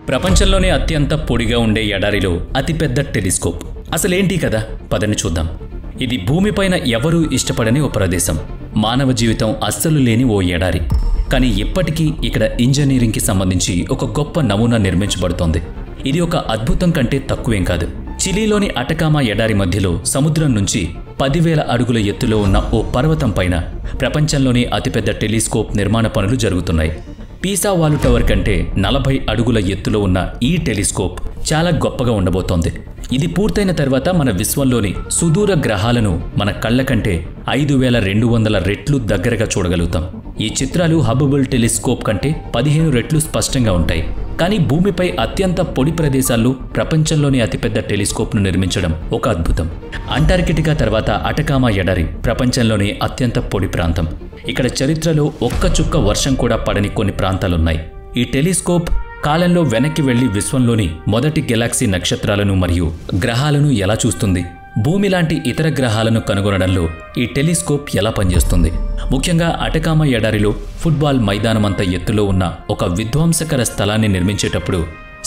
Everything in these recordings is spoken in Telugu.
ప్రపంచంలోనే అత్యంత పొడిగా ఉండే ఎడారిలో అతిపెద్ద టెలిస్కోప్ అసలేంటి కదా పదని చూద్దాం. ఇది భూమిపైన ఎవరూ ఇష్టపడని ఓ ప్రదేశం, మానవ జీవితం అస్సలు లేని ఓ ఎడారి. కానీ ఇప్పటికీ ఇక్కడ ఇంజనీరింగ్కి సంబంధించి ఒక గొప్ప నమూనా నిర్మించబడుతోంది. ఇది ఒక అద్భుతం కంటే తక్కువేం కాదు. చిలీలోని అటకామా ఎడారి మధ్యలో సముద్రం నుంచి 10,000 అడుగుల ఎత్తులో ఉన్న ఓ పర్వతం పైన ప్రపంచంలోని అతిపెద్ద టెలిస్కోప్ నిర్మాణ పనులు జరుగుతున్నాయి. పీసా వాలు టవర్ కంటే 40 అడుగుల ఎత్తులో ఉన్న ఈ టెలిస్కోప్ చాలా గొప్పగా ఉండబోతోంది. ఇది పూర్తయిన తర్వాత మన విశ్వంలోని సుదూర గ్రహాలను మన కళ్ళ కంటే 5,200 రెట్లు దగ్గరగా చూడగలుగుతాం. ఈ చిత్రాలు హబుబుల్ టెలిస్కోప్ కంటే 15 రెట్లు స్పష్టంగా ఉంటాయి. కానీ భూమిపై అత్యంత పొడి ప్రదేశాల్లో ప్రపంచంలోని అతిపెద్ద టెలిస్కోప్ను నిర్మించడం ఒక అద్భుతం. అంటార్కిటికా తర్వాత అటకామా ఎడారి ప్రపంచంలోని అత్యంత పొడి ప్రాంతం. ఇక్కడ చరిత్రలో ఒక్క చుక్క వర్షం కూడా పడని కొన్ని ప్రాంతాలున్నాయి. ఈ టెలిస్కోప్ కాలంలో వెనక్కి వెళ్లి విశ్వంలోని మొదటి గెలాక్సీ నక్షత్రాలను మరియు గ్రహాలను ఎలా చూస్తుంది, భూమి లాంటి ఇతర గ్రహాలను కనుగొనడంలో ఈ టెలిస్కోప్ ఎలా పనిచేస్తుంది. ముఖ్యంగా అటకామా ఎడారిలో ఫుట్బాల్ మైదానమంత ఎత్తులో ఉన్న ఒక విధ్వంసకర స్థలాన్ని నిర్మించేటప్పుడు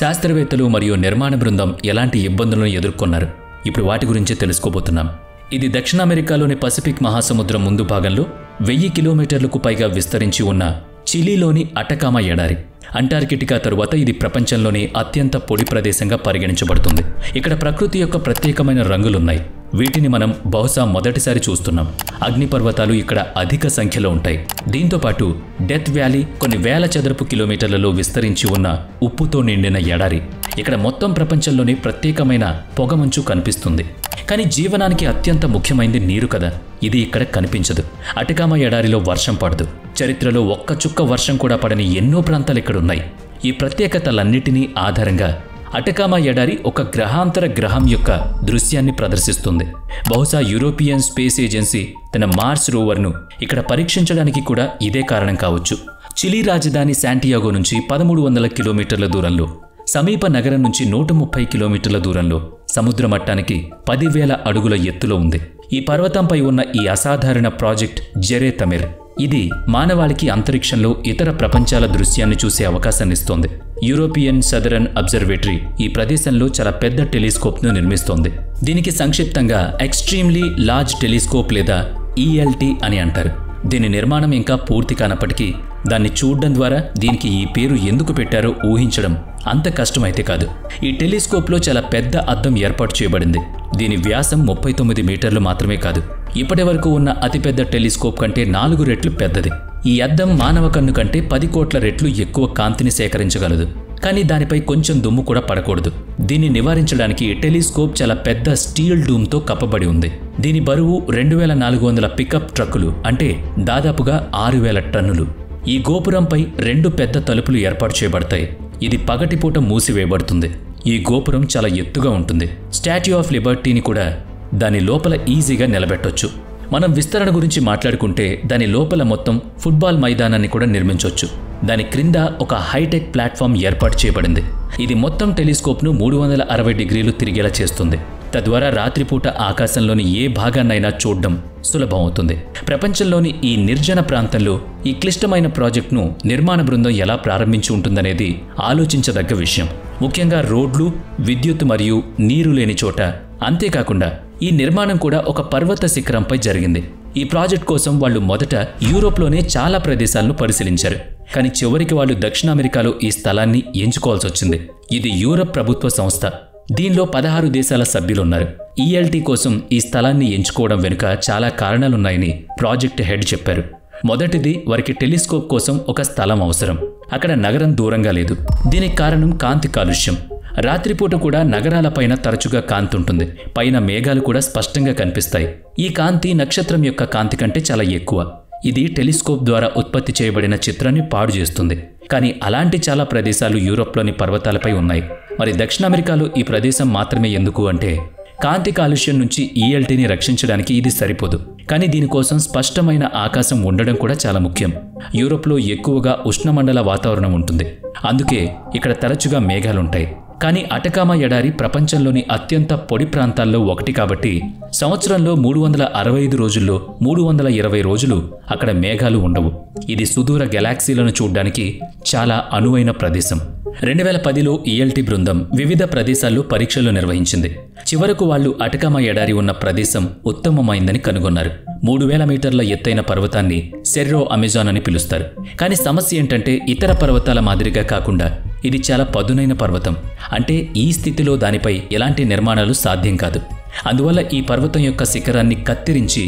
శాస్త్రవేత్తలు మరియు నిర్మాణ బృందం ఎలాంటి ఇబ్బందులను ఎదుర్కొన్నారు, ఇప్పుడు వాటి గురించి తెలుసుకోబోతున్నాం. ఇది దక్షిణ అమెరికాలోని పసిఫిక్ మహాసముద్రం ముందు భాగంలో 1000 కిలోమీటర్లకు పైగా విస్తరించి ఉన్న చిలీలోని అటకామా ఎడారి. అంటార్కిటికా తరువాత ఇది ప్రపంచంలోని అత్యంత పొడి ప్రదేశంగా పరిగణించబడుతుంది. ఇక్కడ ప్రకృతి యొక్క ప్రత్యేకమైన రంగులున్నాయి. వీటిని మనం బహుశా మొదటిసారి చూస్తున్నాం. అగ్నిపర్వతాలు ఇక్కడ అధిక సంఖ్యలో ఉంటాయి. దీంతోపాటు డెత్ వ్యాలీ కొన్ని వేల చదరపు కిలోమీటర్లలో విస్తరించి ఉన్న ఉప్పుతో నిండిన ఎడారి. ఇక్కడ మొత్తం ప్రపంచంలోనే ప్రత్యేకమైన పొగమంచు కనిపిస్తుంది. కానీ జీవనానికి అత్యంత ముఖ్యమైనది నీరు కదా, ఇది ఇక్కడ కనిపించదు. అటకామా ఎడారిలో వర్షం పడదు. చరిత్రలో ఒక్క చుక్క వర్షం కూడా పడని ఎన్నో ప్రాంతాలు ఇక్కడున్నాయి. ఈ ప్రత్యేకతలన్నిటినీ ఆధారంగా అటకామా ఎడారి ఒక గ్రహాంతర గ్రహం యొక్క దృశ్యాన్ని ప్రదర్శిస్తుంది. బహుశా యూరోపియన్ స్పేస్ ఏజెన్సీ తన మార్స్ రోవర్ను ఇక్కడ పరీక్షించడానికి కూడా ఇదే కారణం కావచ్చు. చిలీ రాజధాని శాంటియాగో నుంచి 1300 కిలోమీటర్ల దూరంలో, సమీప నగరం నుంచి 130 కిలోమీటర్ల దూరంలో సముద్ర మట్టానికి 10,000 అడుగుల ఎత్తులో ఉంది. ఈ పర్వతంపై ఉన్న ఈ అసాధారణ ప్రాజెక్ట్ జెరే తమిర్. ఇది మానవాళికి అంతరిక్షంలో ఇతర ప్రపంచాల దృశ్యాన్ని చూసే అవకాశాన్నిస్తోంది. యూరోపియన్ సదరన్ అబ్జర్వేటరీ ఈ ప్రదేశంలో చాలా పెద్ద టెలిస్కోప్ను నిర్మిస్తోంది. దీనికి సంక్షిప్తంగా ఎక్స్ట్రీమ్లీ లార్జ్ టెలిస్కోప్ లేదా ELT అని అంటారు. దీని నిర్మాణం ఇంకా పూర్తి కానప్పటికీ దాన్ని చూడడం ద్వారా దీనికి ఈ పేరు ఎందుకు పెట్టారో ఊహించడం అంత కష్టమైతే కాదు. ఈ టెలిస్కోప్లో చాలా పెద్ద అద్దం ఏర్పాటు చేయబడింది. దీని వ్యాసం 39 మీటర్లు మాత్రమే కాదు, ఇప్పటి వరకు ఉన్న అతిపెద్ద టెలిస్కోప్ కంటే 4 రెట్లు పెద్దది. ఈ అద్దం మానవ కన్ను కంటే 10 కోట్ల రెట్లు ఎక్కువ కాంతిని సేకరించగలదు. కానీ దానిపై కొంచెం దుమ్ము కూడా పడకూడదు. దీన్ని నివారించడానికి టెలిస్కోప్ చాలా పెద్ద స్టీల్ డూమ్తో కప్పబడి ఉంది. దీని బరువు 2400 పికప్ ట్రక్కులు, అంటే దాదాపుగా 6000 టన్నులు. ఈ గోపురంపై 2 పెద్ద తలుపులు ఏర్పాటు చేయబడతాయి. ఇది పగటిపూట మూసివేయబడుతుంది. ఈ గోపురం చాలా ఎత్తుగా ఉంటుంది. స్టాట్యూ ఆఫ్ లిబర్టీని కూడా దాని లోపల ఈజీగా నిలబెట్టొచ్చు. మనం విస్తరణ గురించి మాట్లాడుకుంటే దాని లోపల మొత్తం ఫుట్బాల్ మైదానాన్ని కూడా నిర్మించవచ్చు. దాని క్రింద ఒక హైటెక్ ప్లాట్ఫామ్ ఏర్పాటు చేయబడింది. ఇది మొత్తం టెలిస్కోప్ను 360 డిగ్రీలు తిరిగేలా చేస్తుంది. తద్వారా రాత్రిపూట ఆకాశంలోని ఏ భాగాన్నైనా చూడడం సులభం అవుతుంది. ప్రపంచంలోని ఈ నిర్జన ప్రాంతంలో ఈ క్లిష్టమైన ప్రాజెక్టును నిర్మాణ బృందం ఎలా ప్రారంభించి ఉంటుందనేది ఆలోచించదగ్గ విషయం. ముఖ్యంగా రోడ్లు, విద్యుత్ మరియు నీరు లేని చోట. అంతేకాకుండా ఈ నిర్మాణం కూడా ఒక పర్వత శిఖరంపై జరిగింది. ఈ ప్రాజెక్ట్ కోసం వాళ్ళు మొదట యూరోప్లోనే చాలా ప్రదేశాలను పరిశీలించారు. కానీ చివరికి వాళ్ళు దక్షిణ అమెరికాలో ఈ స్థలాన్ని ఎంచుకోవాల్సి వచ్చింది. ఇది యూరప్ ప్రభుత్వ సంస్థ. దీనిలో 16 దేశాల సభ్యులున్నారు. ELT కోసం ఈ స్థలాన్ని ఎంచుకోవడం వెనుక చాలా కారణాలున్నాయని ప్రాజెక్ట్ హెడ్ చెప్పారు. మొదటిది, వారికి టెలిస్కోప్ కోసం ఒక స్థలం అవసరం. అక్కడ నగరం దూరంగా లేదు. దీనికి కారణం కాంతి కాలుష్యం. రాత్రిపూట కూడా నగరాలపైన తరచుగా కాంతి ఉంటుంది. పైన మేఘాలు కూడా స్పష్టంగా కనిపిస్తాయి. ఈ కాంతి నక్షత్రం యొక్క కాంతి కంటే చాలా ఎక్కువ. ఇది టెలిస్కోప్ ద్వారా ఉత్పత్తి చేయబడిన చిత్రాన్ని పాడు చేస్తుంది. కానీ అలాంటి చాలా ప్రదేశాలు యూరోప్లోని పర్వతాలపై ఉన్నాయి. మరి దక్షిణ అమెరికాలో ఈ ప్రదేశం మాత్రమే ఎందుకు అంటే, కాంతి కాలుష్యం నుంచి ELTని రక్షించడానికి ఇది సరిపోదు. కానీ దీనికోసం స్పష్టమైన ఆకాశం ఉండడం కూడా చాలా ముఖ్యం. యూరోప్లో ఎక్కువగా ఉష్ణమండల వాతావరణం ఉంటుంది. అందుకే ఇక్కడ తరచుగా మేఘాలుంటాయి. కానీ అటకామా ఎడారి ప్రపంచంలోని అత్యంత పొడి ప్రాంతాల్లో ఒకటి కాబట్టి సంవత్సరంలో 365 రోజుల్లో 320 రోజులు అక్కడ మేఘాలు ఉండవు. ఇది సుదూర గెలాక్సీలను చూడడానికి చాలా అనువైన ప్రదేశం. 2010లో ఈఎల్టీ బృందం వివిధ ప్రదేశాల్లో పరీక్షలు నిర్వహించింది. చివరకు వాళ్లు అటకామా ఎడారి ఉన్న ప్రదేశం ఉత్తమమైందని కనుగొన్నారు. 3000 మీటర్ల ఎత్తైన పర్వతాన్ని సెర్రో అమెజాన్ అని పిలుస్తారు. కానీ సమస్య ఏంటంటే ఇతర పర్వతాల మాదిరిగా కాకుండా ఇది చాలా పదునైన పర్వతం. అంటే ఈ స్థితిలో దానిపై ఎలాంటి నిర్మాణాలు సాధ్యం కాదు. అందువల్ల ఈ పర్వతం యొక్క శిఖరాన్ని కత్తిరించి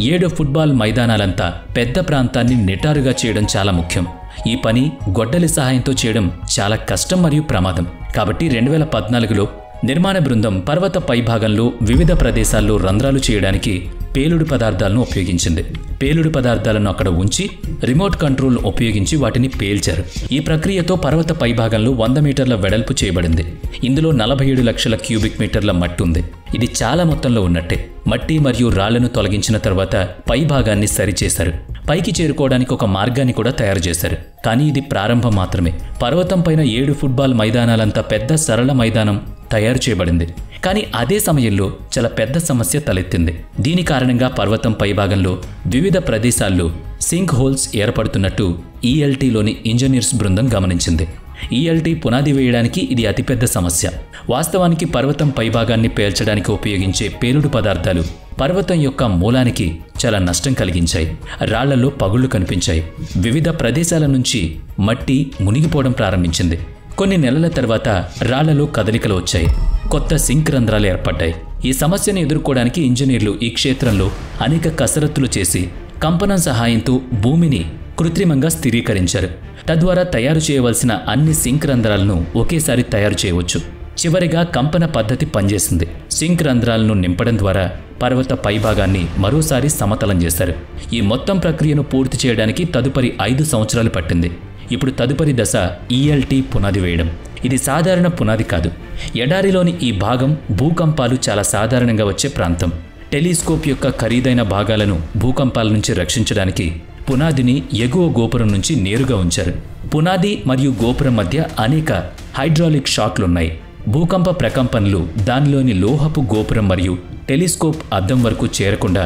7 ఫుట్బాల్ మైదానాలంతా పెద్ద ప్రాంతాన్ని నిటారుగా చేయడం చాలా ముఖ్యం. ఈ పని గొడ్డలి సహాయంతో చేయడం చాలా కష్టం మరియు ప్రమాదం. కాబట్టి 2014లో నిర్మాణ బృందం పర్వత పైభాగంలో వివిధ ప్రదేశాల్లో రంధ్రాలు చేయడానికి పేలుడు పదార్థాలను ఉపయోగించింది. పేలుడు పదార్థాలను అక్కడ ఉంచి రిమోట్ కంట్రోల్ ఉపయోగించి వాటిని పేల్చారు. ఈ ప్రక్రియతో పర్వత పైభాగంలో 100 మీటర్ల వెడల్పు చేయబడింది. ఇందులో 47 లక్షల క్యూబిక్ మీటర్ల మట్టి ఉంది. ఇది చాలా మొత్తంలో ఉన్నట్టే. మట్టి మరియు రాళ్లను తొలగించిన తర్వాత పైభాగాన్ని సరిచేశారు. పైకి చేరుకోవడానికి ఒక మార్గాన్ని కూడా తయారు చేశారు. కానీ ఇది ప్రారంభం మాత్రమే. పర్వతం పైన 7 ఫుట్బాల్ మైదానాలంత పెద్ద సరళ మైదానం తయారు చేయబడింది. కానీ అదే సమయంలో చాలా పెద్ద సమస్య తలెత్తింది. దీని కారణంగా పర్వతం పైభాగంలో వివిధ ప్రదేశాల్లో సింక్ హోల్స్ ఏర్పడుతున్నట్టు ఈఎల్టీలోని ఇంజనీర్స్ బృందం గమనించింది. ఈఎల్టీ పునాది వేయడానికి ఇది అతిపెద్ద సమస్య. వాస్తవానికి పర్వతం పైభాగాన్ని పేల్చడానికి ఉపయోగించే పేలుడు పదార్థాలు పర్వతం యొక్క మూలానికి చాలా నష్టం కలిగించాయి. రాళ్లలో పగుళ్లు కనిపించాయి. వివిధ ప్రదేశాల నుంచి మట్టి మునిగిపోవడం ప్రారంభించింది. కొన్ని నెలల తర్వాత రాళ్లలో కదలికలు వచ్చాయి. కొత్త సింక్ రంధ్రాలు ఏర్పడ్డాయి. ఈ సమస్యను ఎదుర్కోవడానికి ఇంజనీర్లు ఈ క్షేత్రంలో అనేక కసరత్తులు చేసి కంపనం సహాయంతో భూమిని కృత్రిమంగా స్థిరీకరించారు. తద్వారా తయారు చేయవలసిన అన్ని సింక్ రంధ్రాలను ఒకేసారి తయారు చేయవచ్చు. చివరిగా కంపన పద్ధతి పనిచేసింది. సింక్ రంధ్రాలను నింపడం ద్వారా పర్వత పైభాగాన్ని మరోసారి సమతలం చేశారు. ఈ మొత్తం ప్రక్రియను పూర్తి చేయడానికి తదుపరి 5 సంవత్సరాలు పట్టింది. ఇప్పుడు తదుపరి దశ ఈఎల్టీ పునాది వేయడం. ఇది సాధారణ పునాది కాదు. ఎడారిలోని ఈ భాగం భూకంపాలు చాలా సాధారణంగా వచ్చే ప్రాంతం. టెలిస్కోప్ యొక్క ఖరీదైన భాగాలను భూకంపాల నుంచి రక్షించడానికి పునాదిని ఎగువ గోపురం నుంచి నేరుగా ఉంచారు. పునాది మరియు గోపురం మధ్య అనేక హైడ్రాలిక్ షాక్లున్నాయి. భూకంప ప్రకంపనలు దానిలోని లోహపు గోపురం మరియు టెలిస్కోప్ అద్దం వరకు చేరకుండా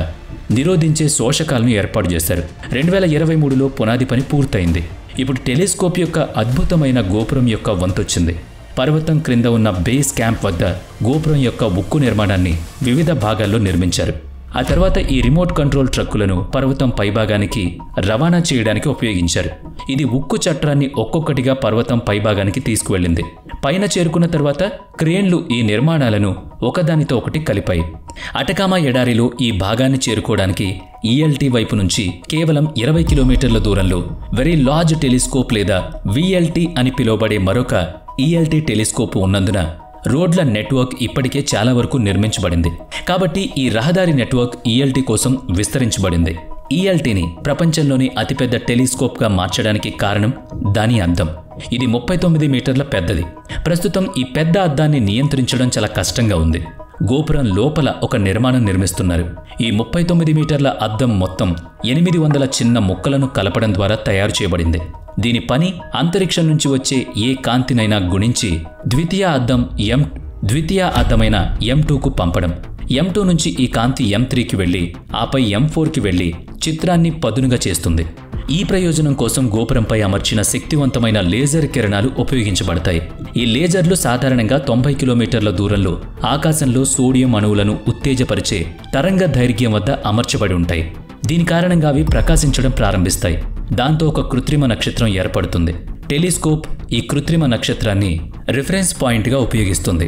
నిరోధించే శోషకాలను ఏర్పాటు చేశారు. 2023లో పునాది పని పూర్తయింది. ఇప్పుడు టెలిస్కోప్ యొక్క అద్భుతమైన గోపురం యొక్క వంతొచ్చింది. పర్వతం క్రింద ఉన్న బేస్ క్యాంప్ వద్ద గోపురం యొక్క ఉక్కు నిర్మాణాన్ని వివిధ భాగాల్లో నిర్మించారు. ఆ తర్వాత ఈ రిమోట్ కంట్రోల్ ట్రక్కులను పర్వతం పైభాగానికి రవాణా చేయడానికి ఉపయోగించారు. ఇది ఉక్కు చట్రాన్ని ఒక్కొక్కటిగా పర్వతం పైభాగానికి తీసుకువెళ్ళింది. పైన చేరుకున్న తర్వాత క్రేన్లు ఈ నిర్మాణాలను ఒకదానితో ఒకటి కలిపాయి. అటకామా ఎడారిలో ఈ భాగాన్ని చేరుకోవడానికి ఈఎల్టీ వైపు నుంచి కేవలం 20 కిలోమీటర్ల దూరంలో వెరీ లార్జ్ టెలిస్కోప్ లేదా విఎల్టీ అని పిలువబడే మరొక ఈఎల్టీ టెలిస్కోప్ ఉన్నందున రోడ్ల నెట్వర్క్ ఇప్పటికే చాలా వరకు నిర్మించబడింది. కాబట్టి ఈ రహదారి నెట్వర్క్ ఈఎల్టీ కోసం విస్తరించబడింది. ఈఎల్టీని ప్రపంచంలోని అతిపెద్ద టెలిస్కోప్గా మార్చడానికి కారణం దాని అద్దం. ఇది 39 మీటర్ల పెద్దది. ప్రస్తుతం ఈ పెద్ద అద్దాన్ని నియంత్రించడం చాలా కష్టంగా ఉంది. గోపురం లోపల ఒక నిర్మాణం నిర్మిస్తున్నారు. ఈ 39 మీటర్ల అద్దం మొత్తం 800 చిన్న ముక్కలను కలపడం ద్వారా తయారు చేయబడింది. దీని పని అంతరిక్షం నుంచి వచ్చే ఏ కాంతినైనా గుణించి ద్వితీయ అద్దమైన M2కు పంపడం. M2 నుంచి ఈ కాంతి M3కి వెళ్లి ఆపై M4కి వెళ్లి చిత్రాన్ని పదునుగా చేస్తుంది. ఈ ప్రయోజనం కోసం గోపురంపై అమర్చిన శక్తివంతమైన లేజర్ కిరణాలు ఉపయోగించబడతాయి. ఈ లేజర్లు సాధారణంగా 90 కిలోమీటర్ల దూరంలో ఆకాశంలో సోడియం అణువులను ఉత్తేజపరిచే తరంగ దైర్ఘ్యం వద్ద అమర్చబడి ఉంటాయి. దీని కారణంగా అవి ప్రకాశించడం ప్రారంభిస్తాయి. దాంతో ఒక కృత్రిమ నక్షత్రం ఏర్పడుతుంది. టెలిస్కోప్ ఈ కృత్రిమ నక్షత్రాన్ని రిఫరెన్స్ పాయింట్గా ఉపయోగిస్తుంది.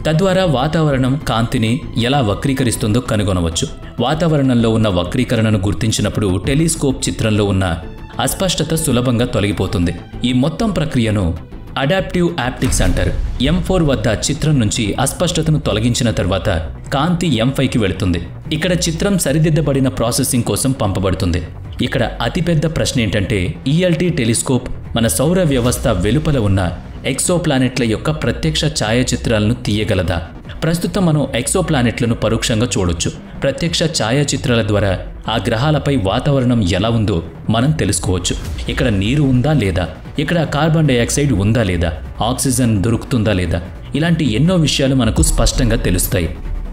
తద్వారా వాతావరణం కాంతిని ఎలా వక్రీకరిస్తుందో కనుగొనవచ్చు. వాతావరణంలో ఉన్న వక్రీకరణను గుర్తించినప్పుడు టెలిస్కోప్ చిత్రంలో ఉన్న అస్పష్టత సులభంగా తొలగిపోతుంది. ఈ మొత్తం ప్రక్రియను అడాప్టివ్ ఆప్టిక్స్ అంటారు. M4 వద్ద చిత్రం నుంచి అస్పష్టతను తొలగించిన తర్వాత కాంతి M5కి వెళుతుంది. ఇక్కడ చిత్రం సరిదిద్దబడిన ప్రాసెసింగ్ కోసం పంపబడుతుంది. ఇక్కడ అతిపెద్ద ప్రశ్న ఏంటంటే ఈఎల్టీ టెలిస్కోప్ మన సౌర వ్యవస్థ వెలుపల ఉన్న ఎక్సోప్లానెట్ల యొక్క ప్రత్యక్ష ఛాయాచిత్రాలను తీయగలదా? ప్రస్తుతం మనం ఎక్సోప్లానెట్లను పరోక్షంగా చూడొచ్చు. ప్రత్యక్ష ఛాయాచిత్రాల ద్వారా ఆ గ్రహాలపై వాతావరణం ఎలా ఉందో మనం తెలుసుకోవచ్చు. ఇక్కడ నీరు ఉందా లేదా, ఇక్కడ కార్బన్ డైఆక్సైడ్ ఉందా లేదా, ఆక్సిజన్ దొరుకుతుందా లేదా, ఇలాంటి ఎన్నో విషయాలు మనకు స్పష్టంగా తెలుస్తాయి.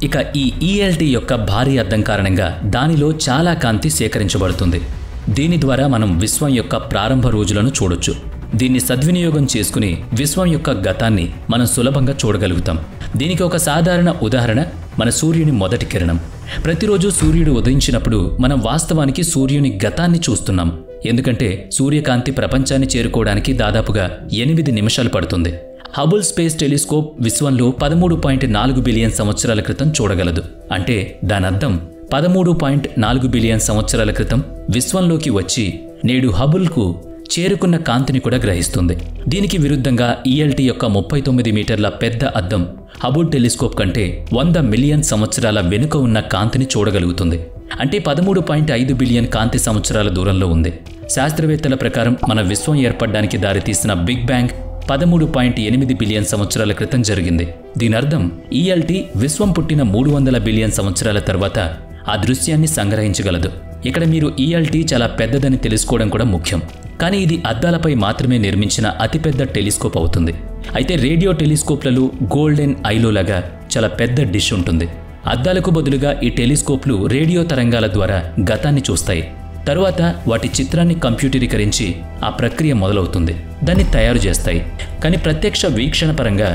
ఇక ఈ ఈఎల్టీ యొక్క భారీ అద్దం కారణంగా దానిలో చాలా కాంతి సేకరించబడుతుంది. దీని ద్వారా మనం విశ్వం యొక్క ప్రారంభ రోజులను చూడొచ్చు. దీన్ని సద్వినియోగం చేసుకుని విశ్వం యొక్క గతాన్ని మనం సులభంగా చూడగలుగుతాం. దీనికి ఒక సాధారణ ఉదాహరణ మన సూర్యుని మొదటి కిరణం. ప్రతిరోజు సూర్యుడు ఉదయించినప్పుడు మనం వాస్తవానికి సూర్యుని గతాన్ని చూస్తున్నాం. ఎందుకంటే సూర్యకాంతి ప్రపంచాన్ని చేరుకోవడానికి దాదాపుగా 8 నిమిషాలు పడుతుంది. హబుల్ స్పేస్ టెలిస్కోప్ విశ్వంలో 13.4 బిలియన్ సంవత్సరాల క్రితం చూడగలదు. అంటే దానర్థం 13.4 బిలియన్ సంవత్సరాల క్రితం విశ్వంలోకి వచ్చి నేడు హబుల్కు చేరుకున్న కాంతిని కూడా గ్రహిస్తుంది. దీనికి విరుద్ధంగా ఈఎల్టీ యొక్క 39 మీటర్ల పెద్ద అద్దం హబుల్ టెలిస్కోప్ కంటే 100 మిలియన్ సంవత్సరాల వెనుక ఉన్న కాంతిని చూడగలుగుతుంది. అంటే 13.5 బిలియన్ కాంతి సంవత్సరాల దూరంలో ఉంది. శాస్త్రవేత్తల ప్రకారం మన విశ్వం ఏర్పడడానికి దారితీసిన బిగ్ బ్యాంగ్ 13.8 బిలియన్ సంవత్సరాల క్రితం జరిగింది. దీనర్థం ఈఎల్టీ విశ్వం పుట్టిన 300 బిలియన్ సంవత్సరాల తర్వాత ఆ దృశ్యాన్ని సంగ్రహించగలదు. ఇక్కడ మీరు ఈఎల్టీ చాలా పెద్దదని తెలుసుకోవడం కూడా ముఖ్యం. కానీ ఇది అద్దాలపై మాత్రమే నిర్మించిన అతిపెద్ద టెలిస్కోప్ అవుతుంది. అయితే రేడియో టెలిస్కోప్లలో గోల్డెన్ ఐలో లాగా చాలా పెద్ద డిష్ ఉంటుంది. అద్దాలకు బదులుగా ఈ టెలిస్కోప్లు రేడియో తరంగాల ద్వారా గతాన్ని చూస్తాయి. తరువాత వాటి చిత్రాన్ని కంప్యూటరీకరించి ఆ ప్రక్రియ మొదలవుతుంది. దాన్ని తయారు చేస్తాయి. కానీ ప్రత్యక్ష వీక్షణ పరంగా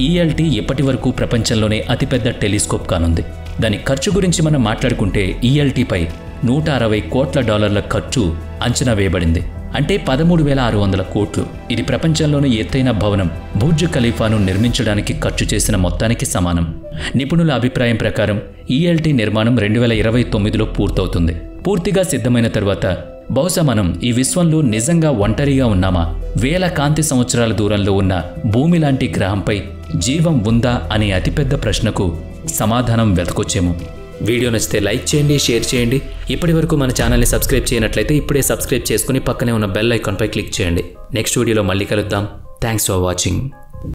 ఈఎల్టీ ఇప్పటి వరకు ప్రపంచంలోనే అతిపెద్ద టెలిస్కోప్ కానుంది. దాని ఖర్చు గురించి మనం మాట్లాడుకుంటే ఈఎల్టీపై $160 కోట్ల ఖర్చు అంచనా వేయబడింది. అంటే 13,600 కోట్లు. ఇది ప్రపంచంలోని ఎత్తైన భవనం బుర్జ్ ఖలీఫాను నిర్మించడానికి ఖర్చు చేసిన మొత్తానికి సమానం. నిపుణుల అభిప్రాయం ప్రకారం ఈఎల్టీ నిర్మాణం 2029లో పూర్తవుతుంది. పూర్తిగా సిద్ధమైన తర్వాత బహుశా మనం ఈ విశ్వంలో నిజంగా ఒంటరిగా ఉన్నామా, వేల కాంతి సంవత్సరాల దూరంలో ఉన్న భూమి లాంటి గ్రహంపై జీవం ఉందా అనే అతిపెద్ద ప్రశ్నకు సమాధానం వెతకొచ్చేమో. వీడియో నచ్చితే లైక్ చేయండి, షేర్ చేయండి. ఇప్పటి వరకు మన ఛానల్ని సబ్స్క్రైబ్ చేయనట్లయితే ఇప్పుడే సబ్స్క్రైబ్ చేసుకుని పక్కనే ఉన్న బెల్ ఐకాన్పై క్లిక్ చేయండి. నెక్స్ట్ వీడియోలో మళ్ళీ కలుద్దాం. Thanks for watching.